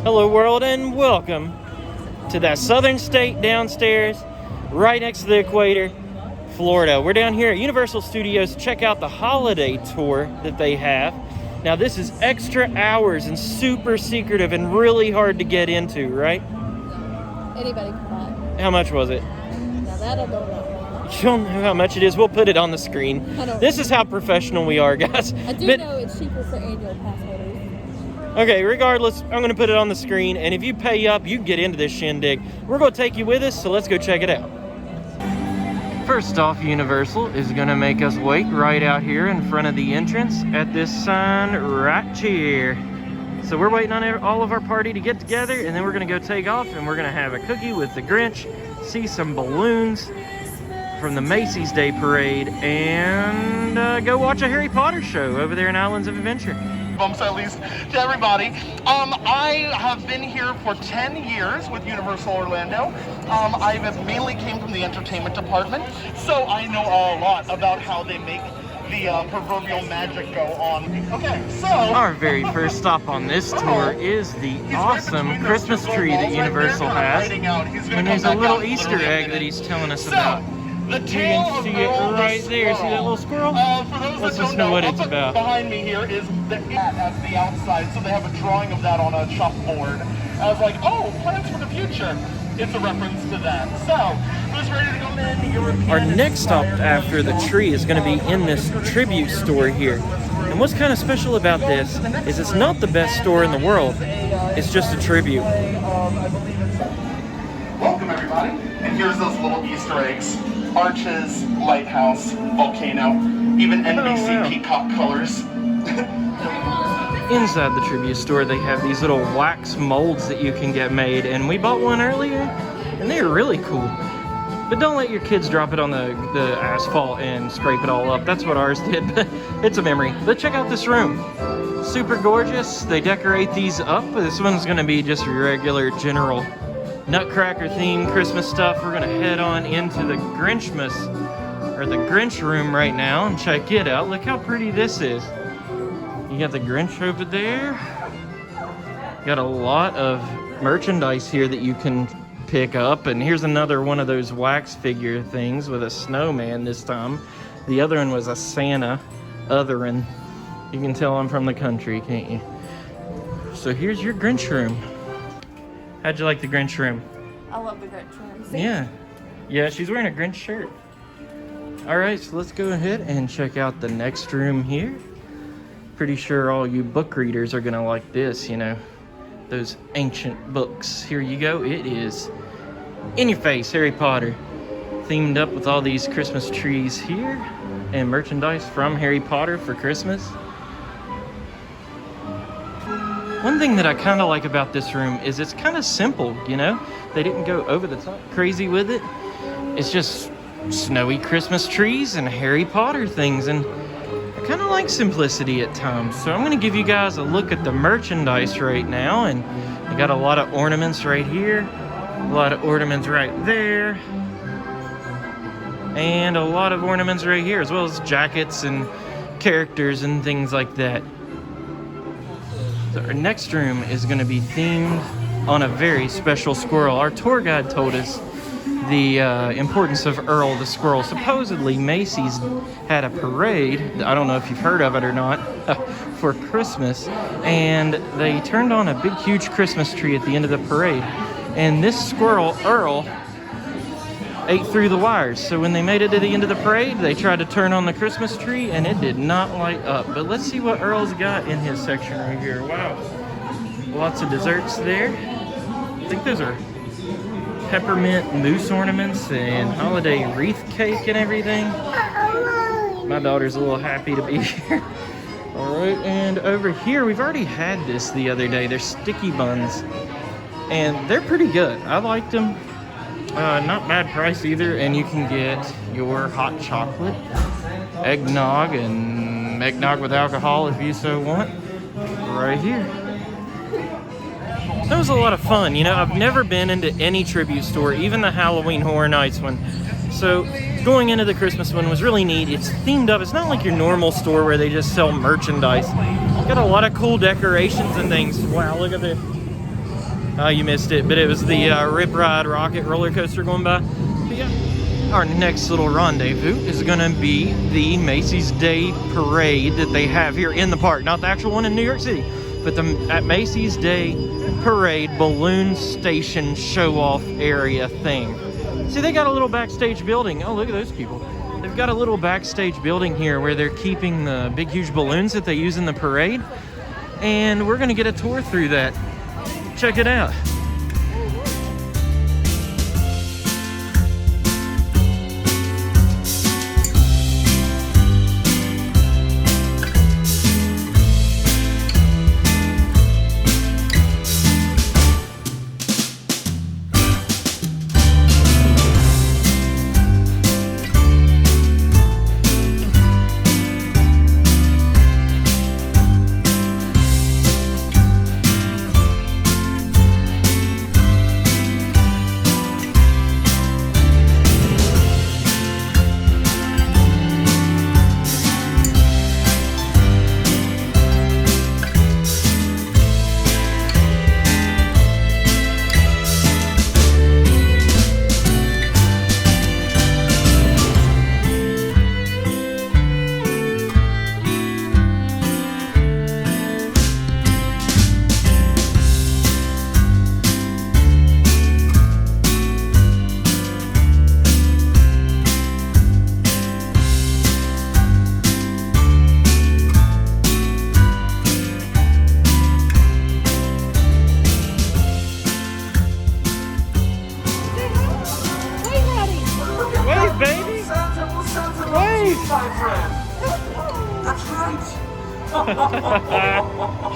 Hello world and welcome to that southern state downstairs, right next to the equator, Florida. We're down here at Universal Studios to check out the holiday tour that they have. Now this is extra hours and super secretive and really hard to get into, right? Anybody can buy. How much was it? Now that I don't know. You don't know how much it is? We'll put it on the screen. This is how professional we are, guys. I do know it's cheaper for annual pass holders. Okay, regardless, I'm going to put it on the screen, and if you pay up, you can get into this shindig. We're going to take you with us, so let's go check it out. First off, Universal is going to make us wait right out here in front of the entrance at this sign right here. So we're waiting on all of our party to get together, and then we're going to go take off, and we're going to have a cookie with the Grinch, see some balloons from the Macys Day Parade, and go watch a Harry Potter show over there in Islands of Adventure. Bumps at least to everybody. I have been here for 10 years with Universal Orlando. I mainly came from the entertainment department, so I know a lot about how they make the proverbial magic go on. Okay, so our very first stop on this tour is the awesome Christmas tree that Universal has, and there's a little Easter egg that he's telling us about. The You tail can of see the it oldest right there. See that little squirrel? For those Let's that just don't know what up it's about. Behind me here is the cat as the outside, so they have a drawing of that on a chalkboard. I was like, oh, plans for the future. It's a reference to that. So, who's ready to go in? European Our next stop after the tree is going to be in this tribute store here. And what's kind of special about this is it's not the best store in the world. It's just a tribute. Welcome, everybody. And here's those little Easter eggs. Arches, lighthouse, volcano, even NBC peacock colors. Inside the tribute store, they have these little wax molds that you can get made, and we bought one earlier, and they're really cool. But don't let your kids drop it on the asphalt and scrape it all up. That's what ours did, but it's a memory. But check out this room. Super gorgeous. They decorate these up. This one's gonna be just regular general Nutcracker themed Christmas stuff. We're gonna head on into the Grinchmas, or the Grinch room right now, and check it out. Look how pretty this is. You got the Grinch over there. Got a lot of merchandise here that you can pick up, and here's another one of those wax figure things with a snowman this time. The other one was a Santa otherin. You can tell I'm from the country, can't you? So here's your Grinch room. How'd you like the Grinch room? I love the Grinch room. See? Yeah, she's wearing a Grinch shirt. All right, so let's go ahead and check out the next room here. Pretty sure all you book readers are gonna like this, you know, those ancient books. Here you go. It is In Your Face Harry Potter, themed up with all these Christmas trees here and merchandise from Harry Potter for Christmas. One thing that I kind of like about this room is it's kind of simple, you know? They didn't go over the top crazy with it. It's just snowy Christmas trees and Harry Potter things, and I kind of like simplicity at times. So I'm going to give you guys a look at the merchandise right now, and I got a lot of ornaments right here, a lot of ornaments right there, and a lot of ornaments right here, as well as jackets and characters and things like that. So our next room is going to be themed on a very special squirrel. Our tour guide told us the importance of Earl the squirrel. Supposedly Macys had a parade, I don't know if you've heard of it or not, for Christmas, and they turned on a big huge Christmas tree at the end of the parade, and this squirrel, Earl, ate through the wires. So when they made it to the end of the parade, they tried to turn on the Christmas tree and it did not light up. But let's see what Earl's got in his section right here. Wow, lots of desserts there. I think those are peppermint mousse ornaments and holiday wreath cake and everything. My daughter's a little happy to be here. All right, and over here, we've already had this the other day. They're sticky buns, and they're pretty good. I liked them. Not bad price either, and you can get your hot chocolate, eggnog, and eggnog with alcohol if you so want, right here. That was a lot of fun. You know, I've never been into any tribute store, even the Halloween Horror Nights one. So going into the Christmas one was really neat. It's themed up. It's not like your normal store where they just sell merchandise. Got a lot of cool decorations and things. Wow, look at this. Oh, you missed it, but it was the Rip Ride rocket roller coaster going by. But yeah, our next little rendezvous is gonna be the Macys Day Parade that they have here in the park. Not the actual one in New York City, but at Macys Day Parade balloon station show-off area thing. See, they got a little backstage building. Oh, look at those people. They've got a little backstage building here where they're keeping the big, huge balloons that they use in the parade. And we're gonna get a tour through that. Check it out.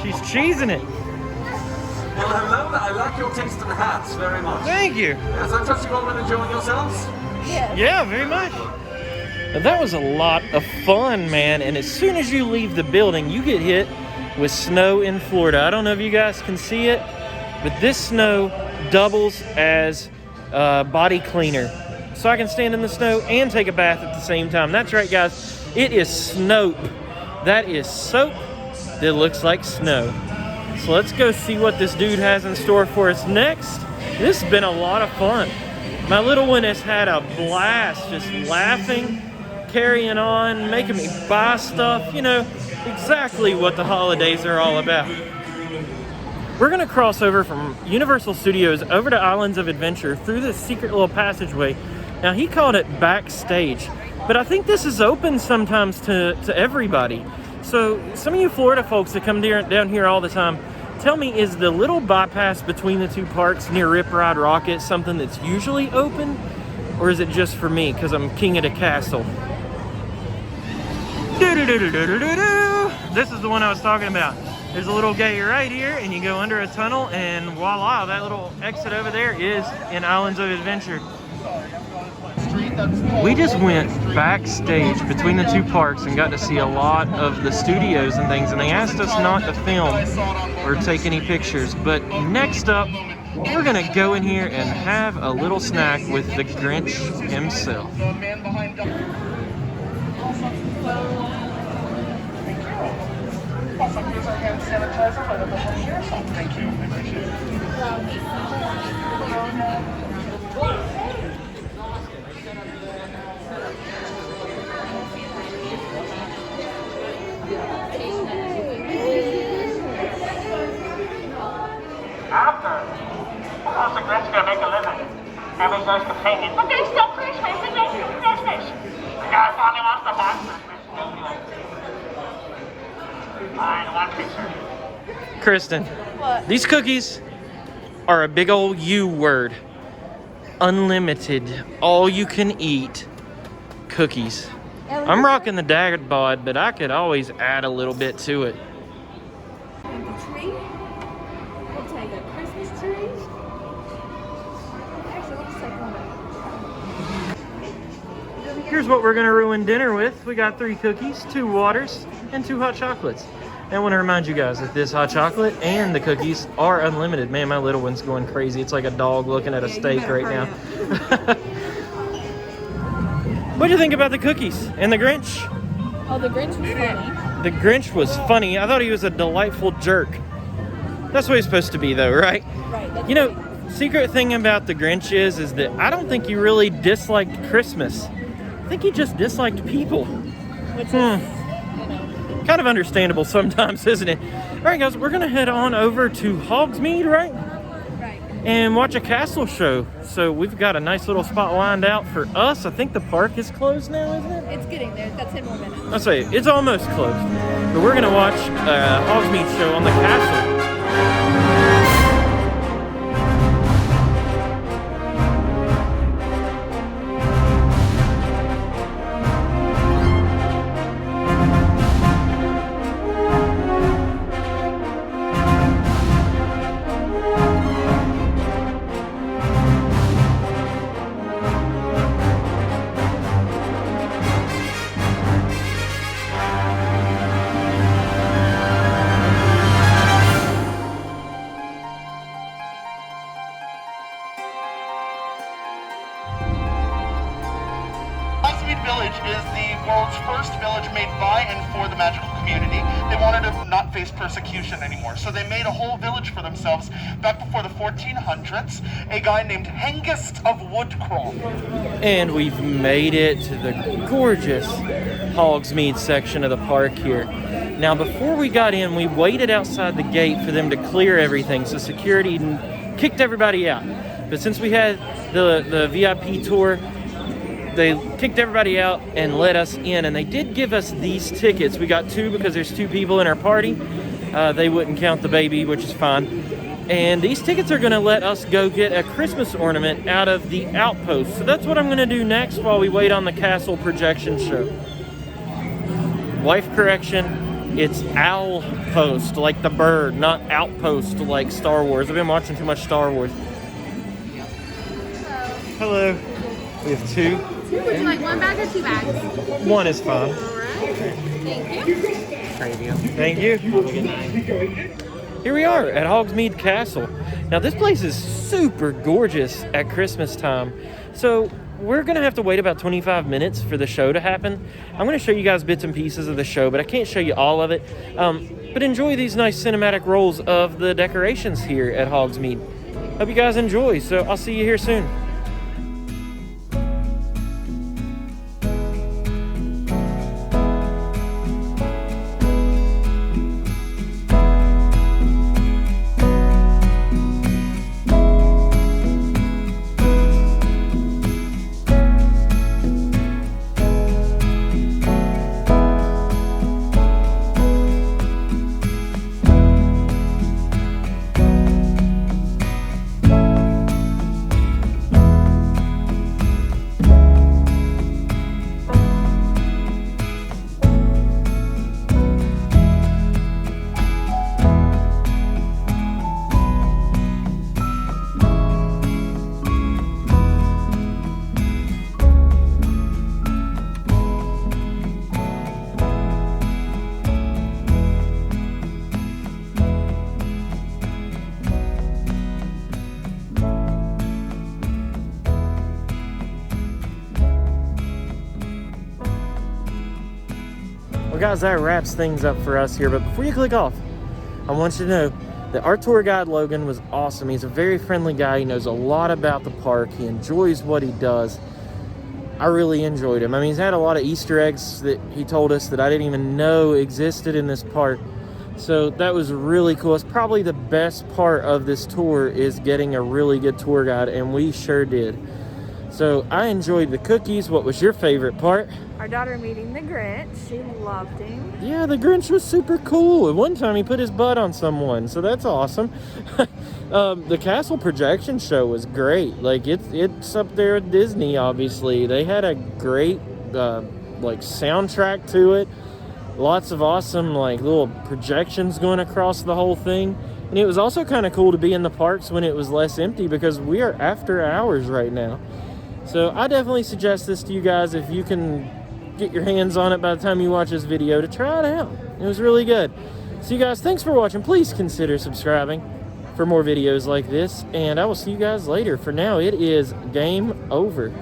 She's cheesing it. Well, hello, I like your taste in hats very much. Thank you. Yes, I trust you all been enjoying yourselves? Yes. Yeah, very much. Now, that was a lot of fun, man. And as soon as you leave the building, you get hit with snow in Florida. I don't know if you guys can see it, but this snow doubles as body cleaner. So I can stand in the snow and take a bath at the same time. That's right, guys. It is Snope. That is soap that looks like snow. So let's go see what this dude has in store for us next. This has been a lot of fun. My little one has had a blast just laughing, carrying on, making me buy stuff. You know, exactly what the holidays are all about. We're gonna cross over from Universal Studios over to Islands of Adventure through this secret little passageway. Now, he called it backstage, but I think this is open sometimes to everybody. So some of you Florida folks that come down here all the time, tell me, is the little bypass between the two parks near Rip Ride Rocket something that's usually open? Or is it just for me because I'm king of the castle? This is the one I was talking about. There's a little gate right here, and you go under a tunnel, and voila, that little exit over there is in Islands of Adventure. We just went backstage between the two parks and got to see a lot of the studios and things, and they asked us not to film or take any pictures. But next up, we're gonna go in here and have a little snack with the Grinch himself. Thank you. How's the Grinch gonna make a living? Having those companions. But there's still Christmas, and there's still Christmas. The guy finally wants to have Christmas. Alright, one picture. Kristen, What? these cookies are a big old U word. Unlimited, all you can eat cookies. I'm rocking the Dad Bod, but I could always add a little bit to it. And the tree. We'll take a Christmas tree. Actually, let's take one. Here's what we're gonna ruin dinner with. We got 3 cookies, 2 waters, and 2 hot chocolates. And I want to remind you guys that this hot chocolate and the cookies are unlimited. Man, my little one's going crazy. It's like a dog looking at a steak right now. What do you think about the cookies and the Grinch? Oh, the Grinch was funny. The Grinch was funny. I thought he was a delightful jerk. That's what he's supposed to be, though, right? Right. That's You know, right. secret thing about the Grinch is that I don't think he really disliked Christmas. I think he just disliked people. Which is, you know. Kind of understandable sometimes, isn't it? All right, guys, we're going to head on over to Hogsmeade, right? Right. And watch a castle show. So we've got a nice little spot lined out for us. I think the park is closed now, isn't it? It's getting there. That's 10 more minutes. I'll say it's almost closed. But we're going to watch a Hogsmeade show on the castle. Hogsmeade Village is the world's first village made by and for the magical community. They wanted to not face persecution anymore, so they made a whole village for themselves back before the 1400s. A guy named Hengist of Woodcrawl. And we've made it to the gorgeous Hogsmeade section of the park here. Now, before we got in, we waited outside the gate for them to clear everything, so security kicked everybody out. But since we had the VIP tour, they kicked everybody out and let us in, and they did give us these tickets. We got 2 because there's 2 people in our party. They wouldn't count the baby, which is fine. And these tickets are gonna let us go get a Christmas ornament out of the outpost. So that's what I'm gonna do next while we wait on the castle projection show. Wife correction, it's owl post, like the bird, not outpost like Star Wars. I've been watching too much Star Wars. Hello. We have 2. Would you like 1 bag or 2 bags? 1 is fine. All right. Thank you. Thank you. Here we are at Hogsmeade Castle. Now this place is super gorgeous at Christmas time. So we're gonna have to wait about 25 minutes for the show to happen. I'm gonna show you guys bits and pieces of the show, but I can't show you all of it. But enjoy these nice cinematic rolls of the decorations here at Hogsmeade. Hope you guys enjoy, so I'll see you here soon. Well guys, that wraps things up for us here, but before you click off, I want you to know that our tour guide Logan was awesome. He's a very friendly guy. He knows a lot about the park. He enjoys what he does. I really enjoyed him. I mean, he's had a lot of Easter eggs that he told us that I didn't even know existed in this park. So that was really cool. It's probably the best part of this tour is getting a really good tour guide, and we sure did. So I enjoyed the cookies. What was your favorite part? Our daughter meeting the Grinch. She loved him. Yeah, the Grinch was super cool. At one time he put his butt on someone, so that's awesome. The castle projection show was great. Like it's up there at Disney, obviously. They had a great like soundtrack to it. Lots of awesome like little projections going across the whole thing. And it was also kind of cool to be in the parks when it was less empty, because we are after hours right now. So I definitely suggest this to you guys if you can get your hands on it by the time you watch this video, to try it out. It was really good. So you guys, thanks for watching. Please consider subscribing for more videos like this, and I will see you guys later. For now, it is game over.